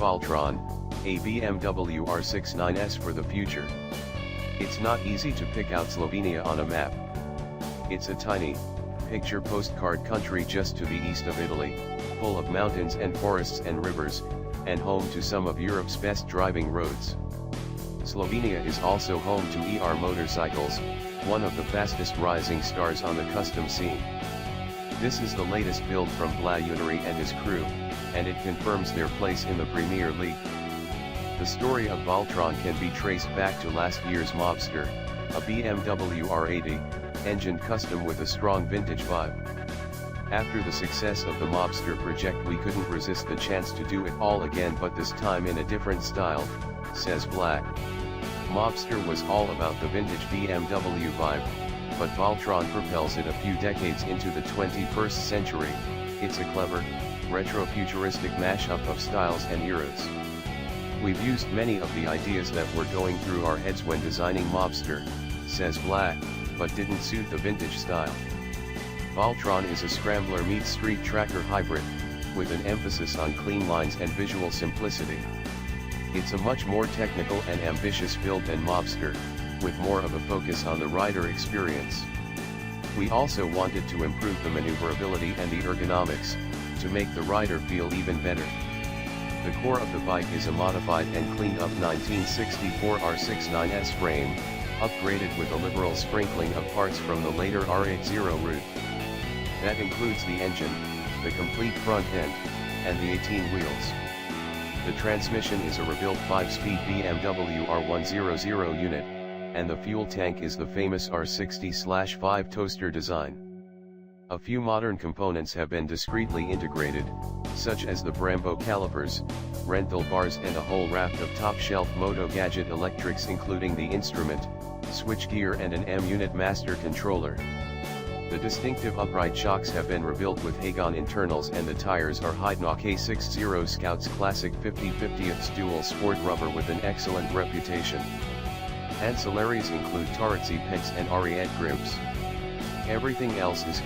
Voltron A BMW R69S for the future. It's not easy to pick out Slovenia on a map. It's a tiny, picture postcard country just to the east of Italy, full of mountains and forests and rivers, and home to some of Europe's best driving roads. Slovenia is also home to ER motorcycles, one of the fastest rising stars on the custom scene. This is the latest build from Vlajunari and his crew, and it confirms their place in the Premier League. The story of Voltron can be traced back to last year's Mobster, a BMW R80, engined custom with a strong vintage vibe. After the success of the Mobster project, we couldn't resist the chance to do it all again, but this time in a different style, says Black. Mobster was all about the vintage BMW vibe, but Voltron propels it a few decades into the 21st century. It's a clever, retro-futuristic mashup of styles and eras. We've used many of the ideas that were going through our heads when designing Mobster, says Black, but didn't suit the vintage style. Voltron is a scrambler meets street tracker hybrid, with an emphasis on clean lines and visual simplicity. It's a much more technical and ambitious build than Mobster, with more of a focus on the rider experience. We also wanted to improve the maneuverability and the ergonomics, to make the rider feel even better. The core of the bike is a modified and cleaned up 1964 R69S frame, upgraded with a liberal sprinkling of parts from the later R80 route. That includes the engine, the complete front end, and the 18 wheels. The transmission is a rebuilt 5-speed BMW R100 unit, and the fuel tank is the famous R60/5 toaster design. A few modern components have been discreetly integrated, such as the Brembo calipers, rental bars, and a whole raft of top-shelf Moto Gadget electrics, including the instrument, switchgear, and an M-unit master controller. The distinctive upright shocks have been rebuilt with Hagon internals, and the tires are Heidnock A60 Scouts Classic 50/50 dual sport rubber with an excellent reputation. Ancillaries include Tarotsi pegs and Ariete grips. Everything else is